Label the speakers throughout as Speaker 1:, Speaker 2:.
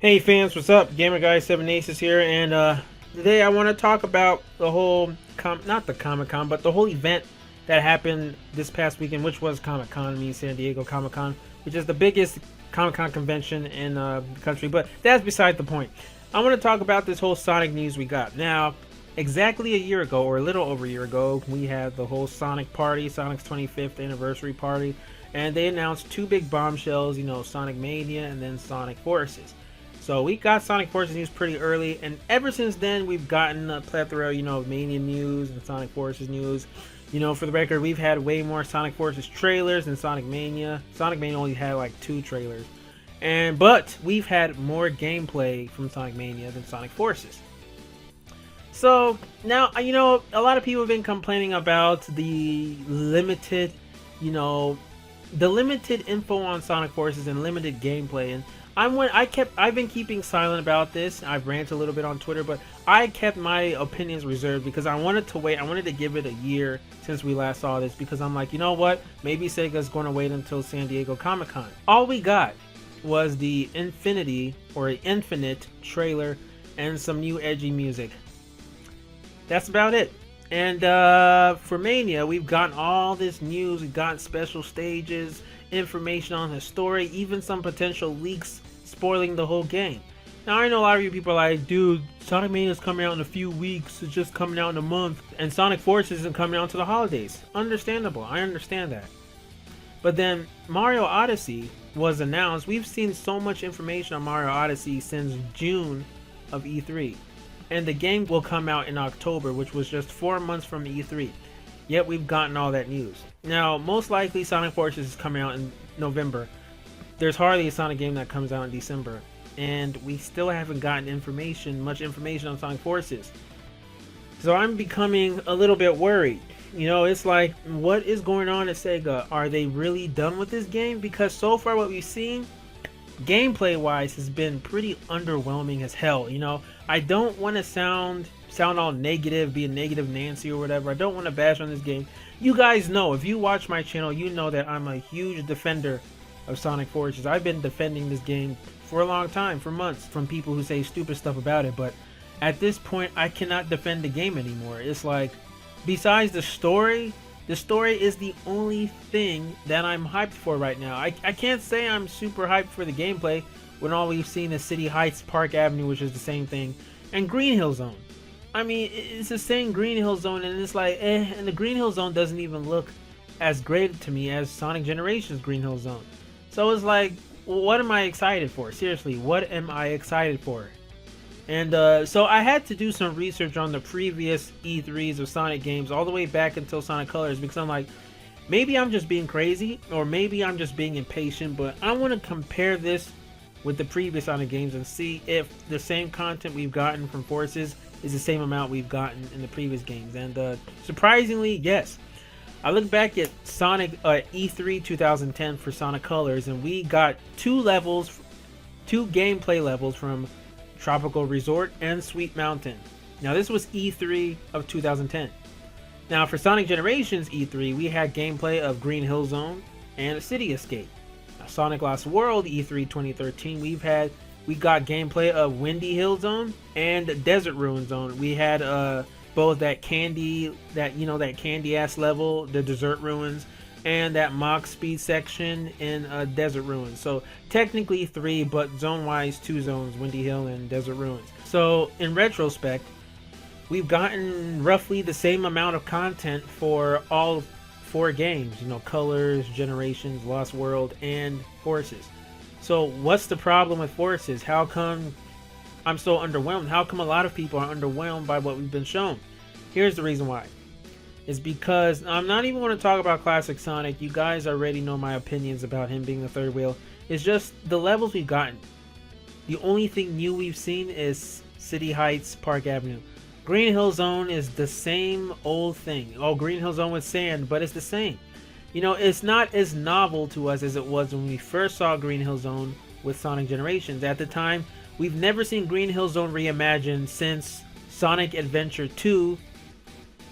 Speaker 1: Hey fans, what's up? Gamer Guy 7 Aces here, and today I want to talk about the whole, not the Comic Con, but the whole event that happened this past weekend, which was Comic Con, San Diego Comic Con, which is the biggest Comic Con convention in the country, but that's beside the point. I want to talk about this whole Sonic news we got. Now, exactly a year ago, or a little over a year ago, we had the whole Sonic party, Sonic's 25th anniversary party, and they announced two big bombshells, Sonic Mania and then Sonic Forces. So we got Sonic Forces news pretty early, and ever since then we've gotten a plethora, of Mania news and Sonic Forces news. For the record, we've had way more Sonic Forces trailers than Sonic Mania. Sonic Mania only had like 2 trailers, but we've had more gameplay from Sonic Mania than Sonic Forces. So now, a lot of people have been complaining about the limited, the limited info on Sonic Forces and limited gameplay. And I've been keeping silent about this. I've ranted a little bit on Twitter, but I kept my opinions reserved because I wanted to wait. I wanted to give it a year since we last saw this, because I'm like, you know what? Maybe Sega's going to wait until San Diego Comic Con. All we got was the Infinite trailer and some new edgy music. That's about it. And for Mania, we've gotten all this news. We've gotten special stages, information on the story, even some potential leaks spoiling the whole game. Now, I know a lot of you people are like, dude, Sonic Mania is coming out in a few weeks. It's just coming out in a month. And Sonic Forces isn't coming out until the holidays. Understandable. I understand that. But then Mario Odyssey was announced. We've seen so much information on Mario Odyssey since June of E3. And the game will come out in October, which was just 4 months from E3. Yet we've gotten all that news. Now, most likely Sonic Forces is coming out in November. There's hardly a Sonic game that comes out in December. And we still haven't gotten much information on Sonic Forces. So I'm becoming a little bit worried. It's like, what is going on at Sega? Are they really done with this game? Because so far what we've seen, gameplay wise, has been pretty underwhelming as hell. I don't want to sound all negative, be a negative Nancy or whatever. I don't want to bash on this game. You guys know, if you watch my channel, you know that I'm a huge defender of Sonic Forces. I've been defending this game for a long time, for months, from people who say stupid stuff about it. But at this point, I cannot defend the game anymore. It's like, besides the story is the only thing that I'm hyped for right now. I can't say I'm super hyped for the gameplay when all we've seen is City Heights, Park Avenue, which is the same thing, and Green Hill Zone. I mean, it's the same Green Hill Zone, and it's like, and the Green Hill Zone doesn't even look as great to me as Sonic Generations Green Hill Zone. So it's like, what am I excited for? Seriously, what am I excited for? And so I had to do some research on the previous E3s of Sonic games, all the way back until Sonic Colors, because I'm like, maybe I'm just being crazy, or maybe I'm just being impatient, but I want to compare this with the previous Sonic games and see if the same content we've gotten from Forces is the same amount we've gotten in the previous games. And surprisingly, yes. I look back at Sonic E3 2010 for Sonic Colors, and we got 2 gameplay levels from Tropical Resort and Sweet Mountain. Now, this was E3 of 2010. Now, for Sonic Generations E3, we had gameplay of Green Hill Zone and City Escape. Now, Sonic Lost World E3 2013, we got gameplay of Windy Hill Zone and Desert Ruin Zone. We had both that candy ass level, the Desert Ruins, and that Mach Speed section in Desert Ruins. So technically 3, but zone-wise 2 zones, Windy Hill and Desert Ruins. So in retrospect, we've gotten roughly the same amount of content for all 4 games. Colors, Generations, Lost World, and Forces. So what's the problem with Forces? How come I'm so underwhelmed? How come a lot of people are underwhelmed by what we've been shown? Here's the reason why. It's because I'm not even going to talk about Classic Sonic. You guys already know my opinions about him being the third wheel. It's just the levels we've gotten. The only thing new we've seen is City Heights, Park Avenue. Green Hill Zone is the same old thing. Oh, Green Hill Zone with sand, but it's the same. It's not as novel to us as it was when we first saw Green Hill Zone with Sonic Generations. At the time, we've never seen Green Hill Zone reimagined since Sonic Adventure 2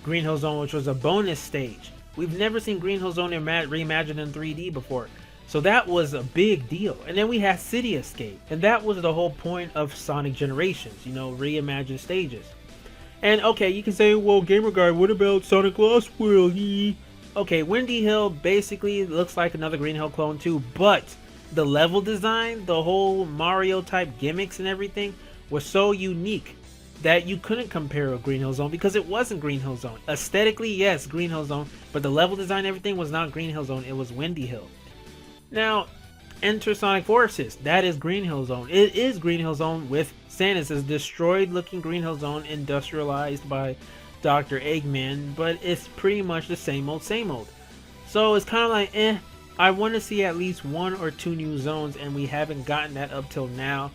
Speaker 1: Green Hill Zone, which was a bonus stage. We've never seen Green Hill Zone reimagined in 3D before. So that was a big deal. And then we had City Escape, and that was the whole point of Sonic Generations, you know, reimagined stages. And okay, you can say, well, Gamer Guy, what about Sonic Lost World? Okay, Windy Hill basically looks like another Green Hill clone too, but the level design, the whole Mario type gimmicks and everything was so unique that you couldn't compare with Green Hill Zone because it wasn't Green Hill Zone. Aesthetically, yes, Green Hill Zone, but the level design, everything was not Green Hill Zone, it was Windy Hill. Now, enter Sonic Forces. That is Green Hill Zone. It is Green Hill Zone with Samus's destroyed looking Green Hill Zone industrialized by Dr. Eggman, but it's pretty much the same old, same old. So it's kind of like, I want to see at least 1 or 2 new zones, and we haven't gotten that up till now.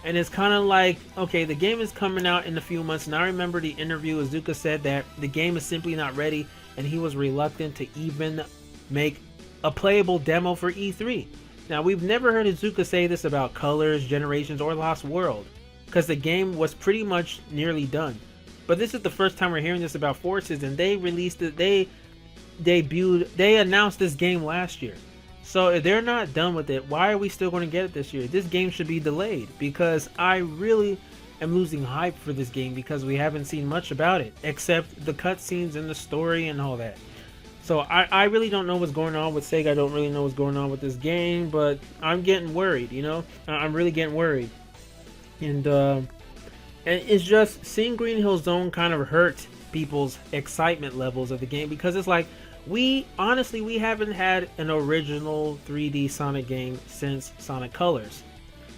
Speaker 1: And it's kind of like, okay, the game is coming out in a few months, and I remember the interview Iizuka said that the game is simply not ready, and he was reluctant to even make a playable demo for E3. Now, we've never heard Iizuka say this about Colors, Generations, or Lost World, because the game was pretty much nearly done. But this is the first time we're hearing this about Forces, and they released it, they announced this game last year. So if they're not done with it, why are we still going to get it this year? This game should be delayed, because I really am losing hype for this game because we haven't seen much about it, except the cutscenes and the story and all that. So I really don't know what's going on with Sega. I don't really know what's going on with this game, but I'm getting worried, you know? I'm really getting worried. And it's just, seeing Green Hill Zone kind of hurt people's excitement levels of the game, because it's like, we haven't had an original 3D Sonic game since Sonic Colors.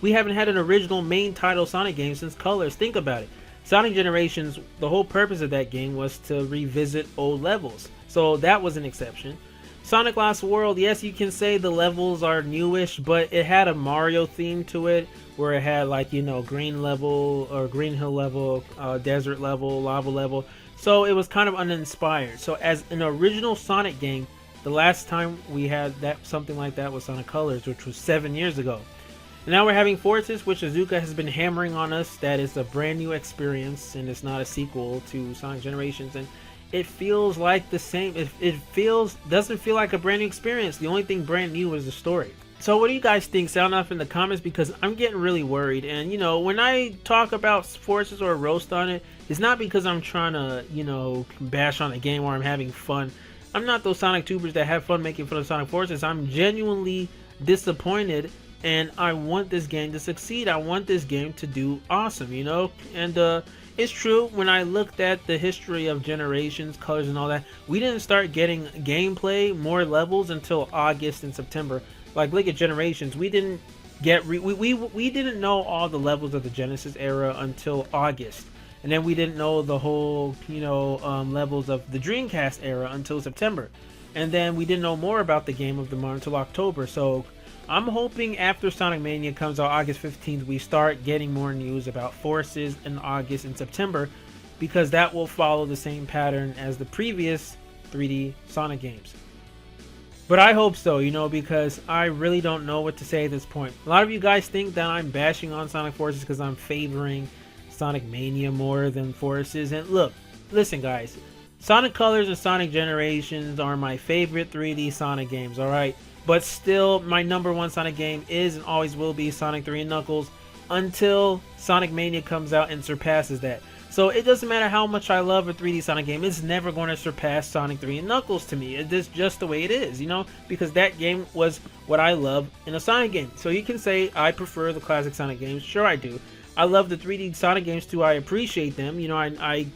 Speaker 1: We haven't had an original main title Sonic game since Colors. Think about it. Sonic Generations, the whole purpose of that game was to revisit old levels. So that was an exception. Sonic Lost World, yes, you can say the levels are newish, but it had a Mario theme to it, where it had, like, you know, green level or Green Hill level, desert level, lava level. So it was kind of uninspired. So as an original Sonic game, the last time we had something like that was Sonic Colors, which was 7 years ago. And now we're having Forces, which Iizuka has been hammering on us that is a brand new experience and it's not a sequel to Sonic Generations. And it feels like the same. Doesn't feel like a brand new experience. The only thing brand new is the story. So what do you guys think? Sound off in the comments, because I'm getting really worried. And, you know, when I talk about Forces or roast on it, it's not because I'm trying to, you know, bash on a game or I'm having fun. I'm not those Sonic tubers that have fun making fun of Sonic Forces. I'm genuinely disappointed, and I want this game to succeed. I want this game to do awesome, you know? And it's true, when I looked at the history of Generations, Colors, and all that, we didn't start getting gameplay, more levels, until August and September. Like, look at Generations. We didn't get we didn't know all the levels of the Genesis era until August, and then we didn't know the whole, you know, levels of the Dreamcast era until September, and then we didn't know more about the game of the month until October. So I'm hoping after Sonic Mania comes out August 15th, we start getting more news about Forces in August and September, because that will follow the same pattern as the previous 3D Sonic games. But I hope so, you know, because I really don't know what to say at this point. A lot of you guys think that I'm bashing on Sonic Forces because I'm favoring Sonic Mania more than Forces. And look, listen guys, Sonic Colors and Sonic Generations are my favorite 3D Sonic games, alright? But still, my #1 Sonic game is and always will be Sonic 3 and Knuckles until Sonic Mania comes out and surpasses that. So it doesn't matter how much I love a 3D Sonic game, it's never going to surpass Sonic 3 and Knuckles to me. It's just the way it is, you know? Because that game was what I love in a Sonic game. So you can say I prefer the classic Sonic games. Sure I do. I love the 3D Sonic games too. I appreciate them. You know, I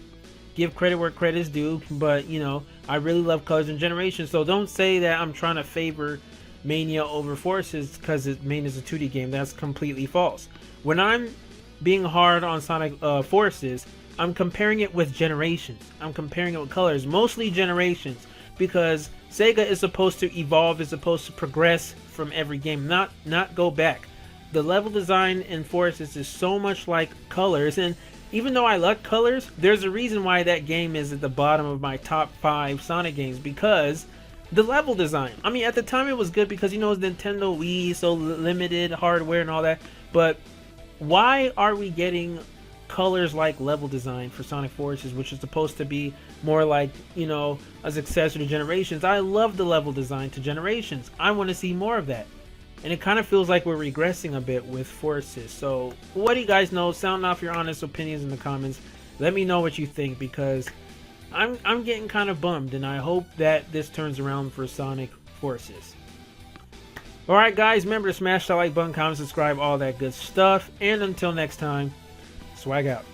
Speaker 1: give credit where credit's due. But, you know, I really love Colors and Generations. So don't say that I'm trying to favor Mania over Forces because Mania is a 2D game. That's completely false. When I'm being hard on Sonic Forces, I'm comparing it with Generations. I'm comparing it with Colors, mostly Generations, because Sega is supposed to evolve, is supposed to progress from every game, not go back. The level design in Forces is so much like Colors, and even though I like Colors, there's a reason why that game is at the bottom of my top 5 Sonic games, because the level design. I mean, at the time it was good because, you know, it's Nintendo Wii, so limited hardware and all that, but why are we getting colors like level design for Sonic Forces, which is supposed to be more like, you know, a successor to Generations. I love the level design to Generations. I want to see more of that. And it kind of feels like we're regressing a bit with Forces. So what do you guys know? Sound off your honest opinions in the comments. Let me know what you think, because I'm getting kind of bummed, and I hope that this turns around for Sonic Forces. Alright guys, remember to smash that like button, comment, subscribe, all that good stuff. And until next time, swag out.